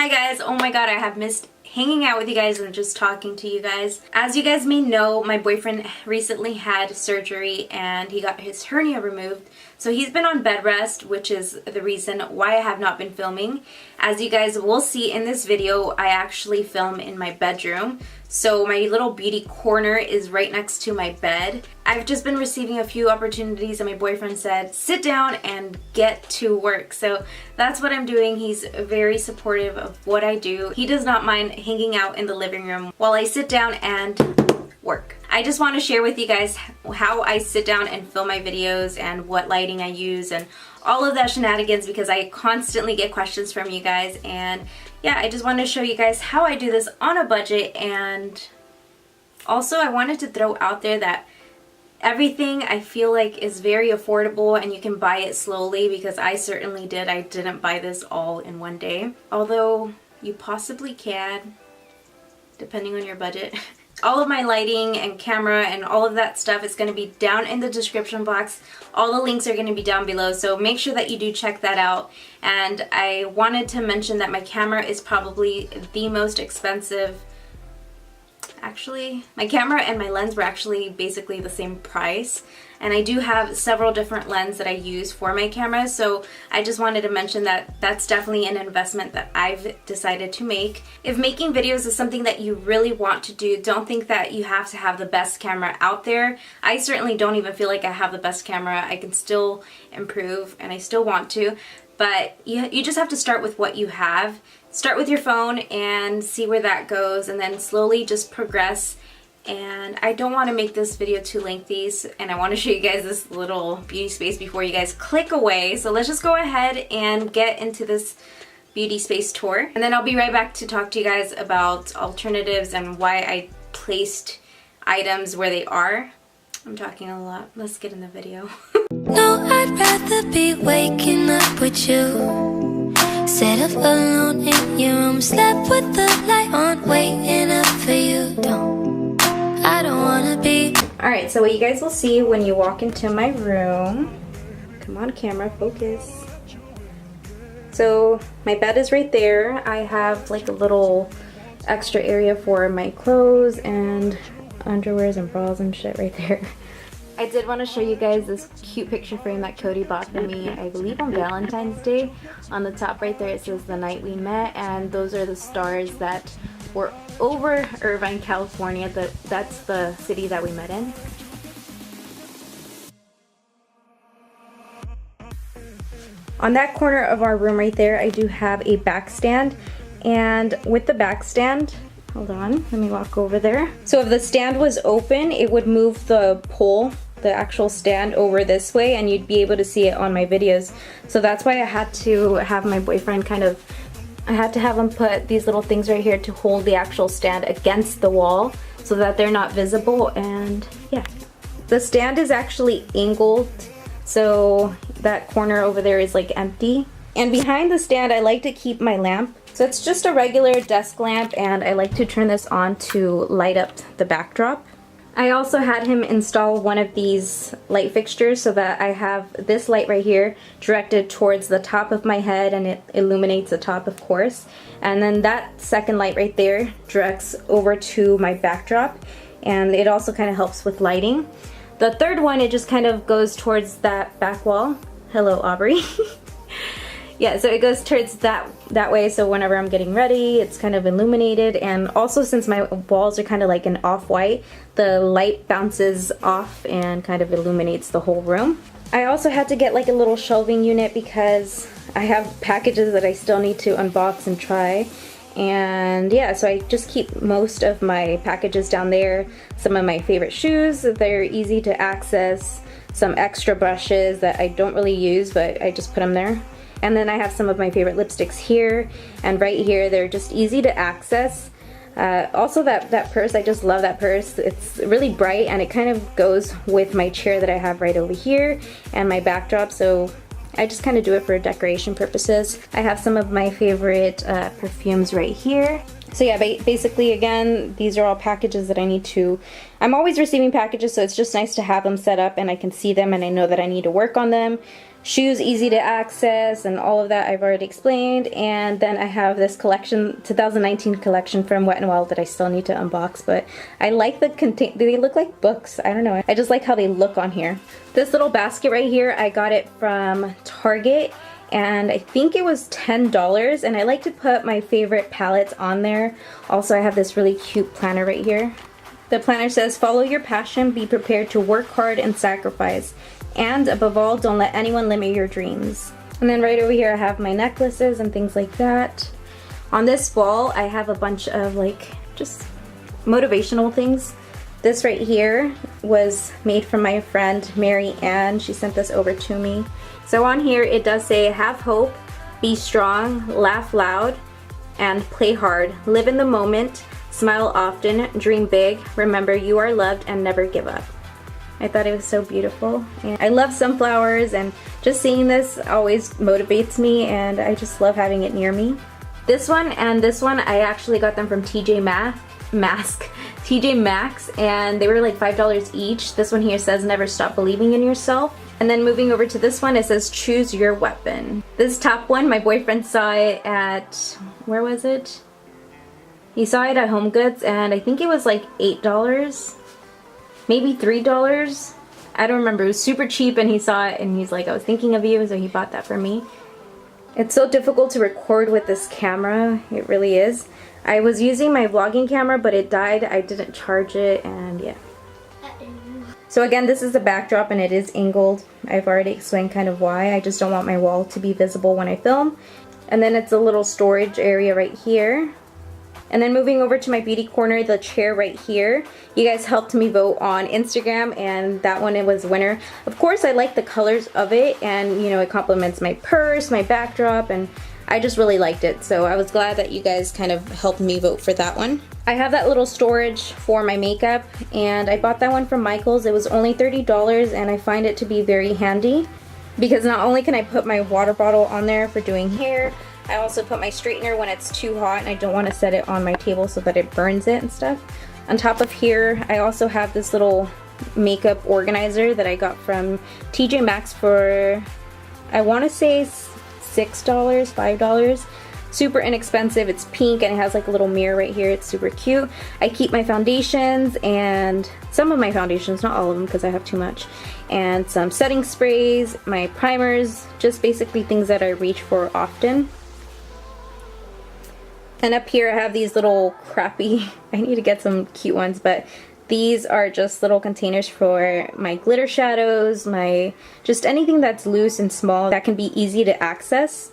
Hi guys, oh my god, I have missed hanging out with you guys and just talking to you guys. As you guys may know, my boyfriend recently had surgery and he got his hernia removed. So he's been on bed rest, which is the reason why I have not been filming. As you guys will see in this video, I actually film in my bedroom. So my little beauty corner is right next to my bed. I've just been receiving a few opportunities and my boyfriend said, sit down and get to work. So that's what I'm doing. He's very supportive of what I do. He does not mind hanging out in the living room while I sit down and work. I just want to share with you guys how I sit down and film my videos and what lighting I use and all of that shenanigans, because I constantly get questions from you guys. And yeah, I just wanted to show you guys how I do this on a budget. And also I wanted to throw out there that everything I feel like is very affordable and you can buy it slowly, because I certainly did. I didn't buy this all in one day, although you possibly can, depending on your budget. All of my lighting and camera and all of that stuff is going to be down in the description box. All the links are going to be down below, so make sure that you do check that out. And I wanted to mention that my camera is probably the most expensive. Actually, my camera and my lens were actually basically the same price. And I do have several different lenses that I use for my camera, so I just wanted to mention that that's definitely an investment that I've decided to make. If making videos is something that you really want to do, don't think that you have to have the best camera out there. I certainly don't even feel like I have the best camera. I can still improve and I still want to, but you just have to start with what you have. Start with your phone and see where that goes, and then slowly just progress. And I don't want to make this video too lengthy, and I want to show you guys this little beauty space before you guys click away. So let's just go ahead and get into this beauty space tour, and then I'll be right back to talk to you guys about alternatives and why I placed items where they are. I'm talking a lot. Let's get in the video. No, I'd rather be waking up with you, set up alone in your room, slept with the light on, waiting up for you. I don't wanna be. Alright, so what you guys will see when you walk into my room, come on camera, focus. So my bed is right there. I have like a little extra area for my clothes and underwears and bras and shit right there. I did want to show you guys this cute picture frame that Cody bought for me, I believe on Valentine's Day. On the top right there it says the night we met, and those are the stars that were over Irvine, California. That's the city that we met in. On that corner of our room right there, I do have a back stand, and with the back stand, hold on, let me walk over there. So if the stand was open, it would move the pole, the actual stand, over this way, and you'd be able to see it on my videos. So that's why I had to have my boyfriend I had to have him put these little things right here to hold the actual stand against the wall so that they're not visible. And yeah, the stand is actually angled, so that corner over there is like empty. And behind the stand I like to keep my lamp. So it's just a regular desk lamp, and I like to turn this on to light up the backdrop. I also had him install one of these light fixtures so that I have this light right here directed towards the top of my head, and it illuminates the top, of course. And then that second light right there directs over to my backdrop, and it also kind of helps with lighting. The third one, it just kind of goes towards that back wall. Hello, Aubrey. Yeah, so it goes towards that way, so whenever I'm getting ready, it's kind of illuminated. And also, since my walls are kind of like an off-white, the light bounces off and kind of illuminates the whole room. I also had to get like a little shelving unit because I have packages that I still need to unbox and try. And yeah, so I just keep most of my packages down there. Some of my favorite shoes, they're easy to access. Some extra brushes that I don't really use, but I just put them there. And then I have some of my favorite lipsticks here and right here. They're just easy to access. Also that purse, I just love that purse. It's really bright and it kind of goes with my chair that I have right over here and my backdrop, so I just kind of do it for decoration purposes. I have some of my favorite perfumes right here. So yeah, basically again, these are all packages that I need to, I'm always receiving packages, so it's just nice to have them set up and I can see them and I know that I need to work on them. shoes easy to access, and all of that I've already explained. And then I have this collection, 2019 collection from Wet n Wild that I still need to unbox, but I like the they look like books. I don't know, I just like how they look on here. This little basket right here, I got it from Target, and I think it was $10, and I like to put my favorite palettes on there. Also, I have this really cute planner right here. The planner says, follow your passion, be prepared to work hard and sacrifice, and above all, don't let anyone limit your dreams. And then right over here I have my necklaces and things like that. On this wall I have a bunch of like just motivational things. This right here was made from my friend Mary Ann. She sent this over to me. So on here it does say, have hope, be strong, laugh loud, and play hard. Live in the moment, smile often, dream big, remember you are loved, and never give up. I thought it was so beautiful. And I love sunflowers, and just seeing this always motivates me, and I just love having it near me. This one and this one, I actually got them from TJ Maxx, and they were like $5 each. This one here says, never stop believing in yourself. And then moving over to this one, it says, choose your weapon. This top one, my boyfriend saw it at, where was it? He saw it at Home Goods, and I think it was like $8, maybe $3. I don't remember. It was super cheap, and he saw it and he's like, I was thinking of you, so he bought that for me. It's so difficult to record with this camera. It really is. I was using my vlogging camera, but it died. I didn't charge it, and yeah. So again, this is the backdrop, and it is angled. I've already explained kind of why. I just don't want my wall to be visible when I film. And then it's a little storage area right here. And then moving over to my beauty corner, the chair right here. You guys helped me vote on Instagram, and that one, it was winner. Of course, I like the colors of it, and you know, it complements my purse, my backdrop, and I just really liked it. So I was glad that you guys kind of helped me vote for that one. I have that little storage for my makeup, and I bought that one from Michael's. It was only $30, and I find it to be very handy because not only can I put my water bottle on there for doing hair, I also put my straightener when it's too hot and I don't want to set it on my table so that it burns it and stuff. On top of here, I also have this little makeup organizer that I got from TJ Maxx for, I want to say $6, $5. Super inexpensive. It's pink and it has like a little mirror right here. It's super cute. I keep my foundations, and some of my foundations, not all of them because I have too much, and some setting sprays, my primers, just basically things that I reach for often. And up here I have these little crappy, I need to get some cute ones, but these are just little containers for my glitter shadows, my just anything that's loose and small that can be easy to access.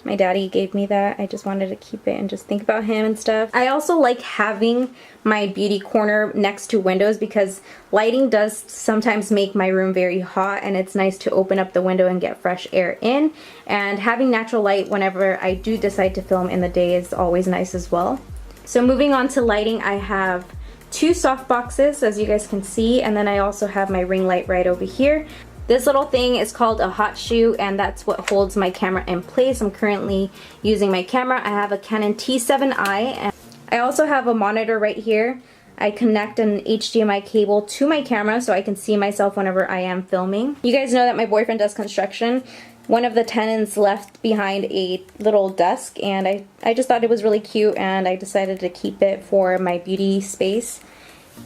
My daddy gave me that. I just wanted to keep it and just think about him and stuff. I also like having my beauty corner next to windows because lighting does sometimes make my room very hot, and it's nice to open up the window and get fresh air in. And having natural light whenever I do decide to film in the day is always nice as well. So moving on to lighting, I have two soft boxes, as you guys can see, and then I also have my ring light right over here. This little thing is called a hot shoe, and that's what holds my camera in place. I'm currently using my camera. I have a Canon T7i, and I also have a monitor right here. I connect an HDMI cable to my camera so I can see myself whenever I am filming. You guys know that my boyfriend does construction. One of the tenants left behind a little desk, and I just thought it was really cute, and I decided to keep it for my beauty space.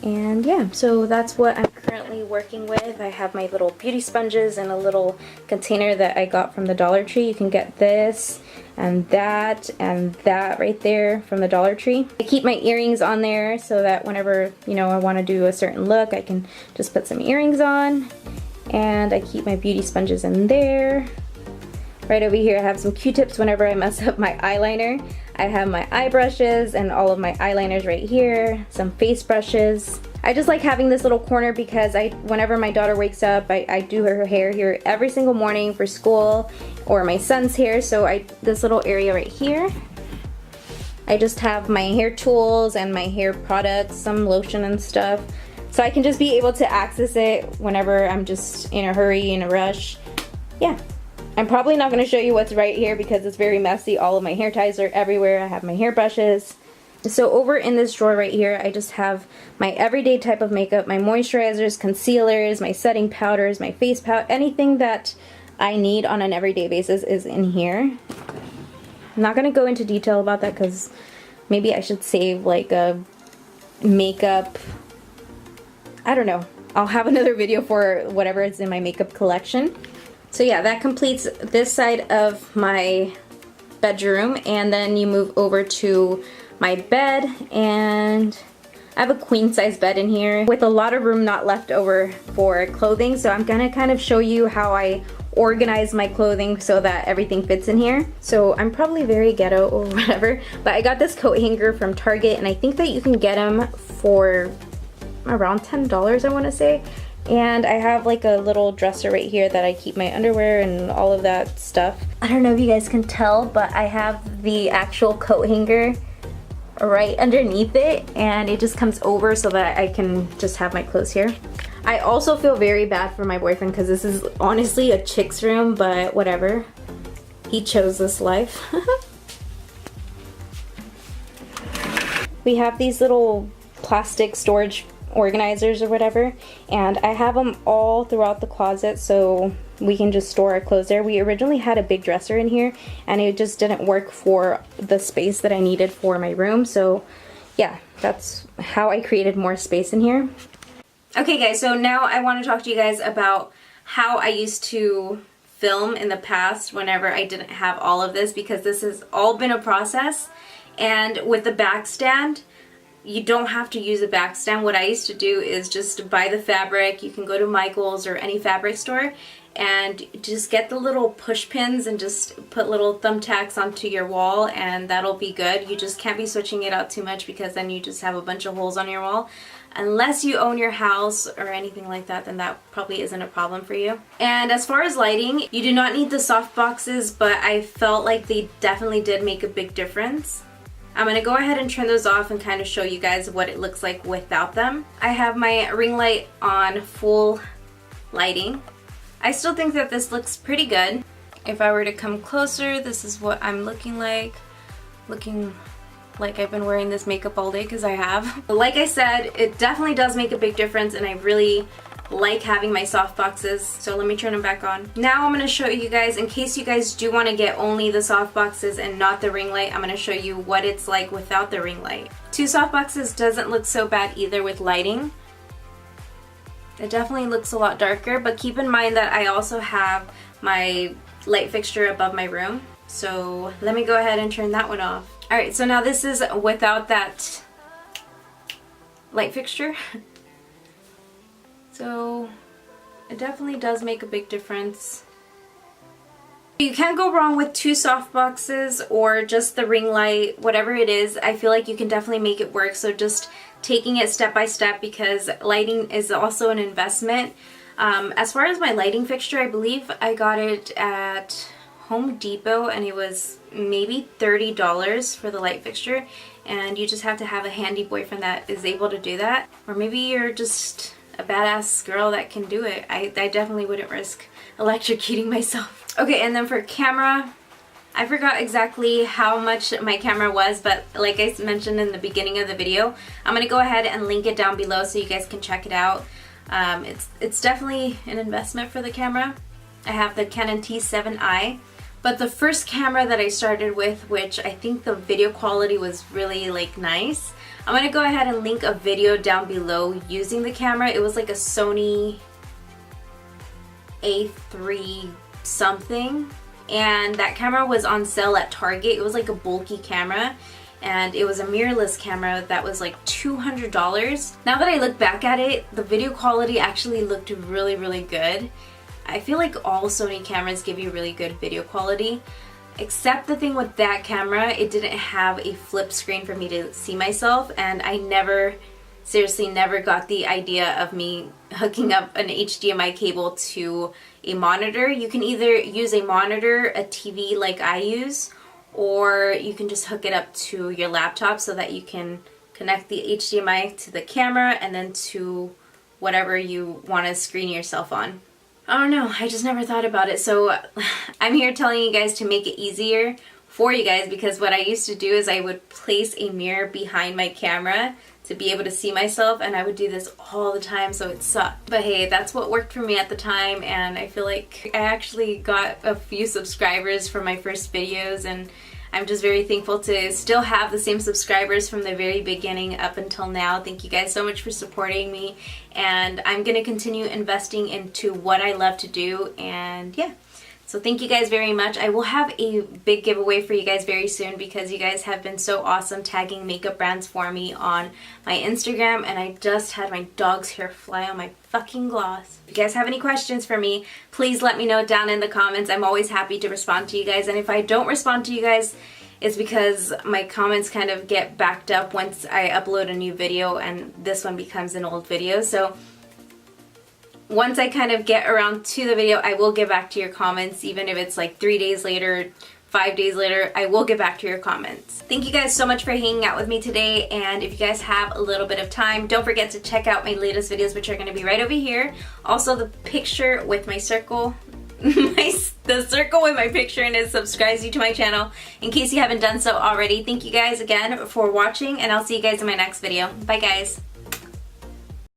And yeah, so that's what I'm currently working with. I have my little beauty sponges in a little container that I got from the Dollar Tree. You can get this and that right there from the Dollar Tree. I keep my earrings on there so that whenever, you know, I want to do a certain look, I can just put some earrings on. And I keep my beauty sponges in there. Right over here I have some Q-tips whenever I mess up my eyeliner. I have my eye brushes and all of my eyeliners right here, some face brushes. I just like having this little corner because whenever my daughter wakes up, I do her hair here every single morning for school, or my son's hair, so this little area right here. I just have my hair tools and my hair products, some lotion and stuff, so I can just be able to access it whenever I'm just in a hurry, in a rush. Yeah. I'm probably not going to show you what's right here because it's very messy. All of my hair ties are everywhere. I have my hair brushes. So over in this drawer right here, I just have my everyday type of makeup, my moisturizers, concealers, my setting powders, my face powder, anything that I need on an everyday basis is in here. I'm not going to go into detail about that because maybe I should save like a makeup, I don't know. I'll have another video for whatever is in my makeup collection. So yeah, that completes this side of my bedroom, and then you move over to my bed, and I have a queen size bed in here with a lot of room not left over for clothing, so I'm gonna kind of show you how I organize my clothing so that everything fits in here. So I'm probably very ghetto or whatever, but I got this coat hanger from Target, and I think that you can get them for around $10, I want to say. And I have like a little dresser right here that I keep my underwear and all of that stuff. I don't know if you guys can tell, but I have the actual coat hanger right underneath it, and it just comes over so that I can just have my clothes here. I also feel very bad for my boyfriend because this is honestly a chick's room, but whatever. He chose this life. We have these little plastic storage organizers or whatever, and I have them all throughout the closet so we can just store our clothes there. We originally had a big dresser in here and it just didn't work for the space that I needed for my room, so yeah, that's how I created more space in here. Okay guys, so now I want to talk to you guys about how I used to film in the past whenever I didn't have all of this, because this has all been a process. And with the back stand, you don't have to use a back stand. What I used to do is just buy the fabric. You can go to Michael's or any fabric store and just get the little push pins and just put little thumbtacks onto your wall, and that'll be good. You just can't be switching it out too much because then you just have a bunch of holes on your wall. Unless you own your house or anything like that, then that probably isn't a problem for you. And as far as lighting, you do not need the soft boxes, but I felt like they definitely did make a big difference. I'm going to go ahead and turn those off and kind of show you guys what it looks like without them. I have my ring light on full lighting. I still think that this looks pretty good. If I were to come closer, this is what I'm looking like. Looking like I've been wearing this makeup all day, because I have. Like I said, it definitely does make a big difference, and I really like having my soft boxes. So let me turn them back on. Now I'm going to show you guys, in case you guys do want to get only the soft boxes and not the ring light, I'm going to show you what it's like without the ring light. Two soft boxes doesn't look so bad either with lighting. It definitely looks a lot darker, but keep in mind that I also have my light fixture above my room. So let me go ahead and turn that one off. Alright, so now this is without that light fixture. So it definitely does make a big difference. You can't go wrong with two soft boxes or just the ring light, whatever it is. I feel like you can definitely make it work. So just taking it step by step, because lighting is also an investment. As far as my lighting fixture, I believe I got it at Home Depot, and it was maybe $30 for the light fixture, and you just have to have a handy boyfriend that is able to do that. Or maybe you're just a badass girl that can do it. I definitely wouldn't risk electrocuting myself. Okay, and then for camera, I forgot exactly how much my camera was, but like I mentioned in the beginning of the video, I'm gonna go ahead and link it down below so you guys can check it out. It's definitely an investment for the camera. I have the Canon T7i. But the first camera that I started with, which I think the video quality was really like nice, I'm going to go ahead and link a video down below using the camera. It was like a Sony A3 something, and that camera was on sale at Target. It was like a bulky camera, and it was a mirrorless camera that was like $200. Now that I look back at it, the video quality actually looked really, really good. I feel like all Sony cameras give you really good video quality, except the thing with that camera, it didn't have a flip screen for me to see myself, and I never, seriously never got the idea of me hooking up an HDMI cable to a monitor. You can either use a monitor, a TV like I use, or you can just hook it up to your laptop so that you can connect the HDMI to the camera and then to whatever you want to screen yourself on. I don't know, I just never thought about it, so I'm here telling you guys to make it easier for you guys, because what I used to do is I would place a mirror behind my camera to be able to see myself, and I would do this all the time, so it sucked. But hey, that's what worked for me at the time, and I feel like I actually got a few subscribers from my first videos, and I'm just very thankful to still have the same subscribers from the very beginning up until now. Thank you guys so much for supporting me, and I'm gonna continue investing into what I love to do, and yeah. So thank you guys very much. I will have a big giveaway for you guys very soon because you guys have been so awesome tagging makeup brands for me on my Instagram, and I just had my dog's hair fly on my fucking gloss. If you guys have any questions for me, please let me know down in the comments. I'm always happy to respond to you guys, and if I don't respond to you guys, it's because my comments kind of get backed up once I upload a new video and this one becomes an old video. So once I kind of get around to the video, I will get back to your comments, even if it's like 3 days later, 5 days later, I will get back to your comments. Thank you guys so much for hanging out with me today, and if you guys have a little bit of time, don't forget to check out my latest videos, which are going to be right over here. Also, the picture with my circle, the circle with my picture in it subscribes you to my channel, in case you haven't done so already. Thank you guys again for watching, and I'll see you guys in my next video. Bye guys.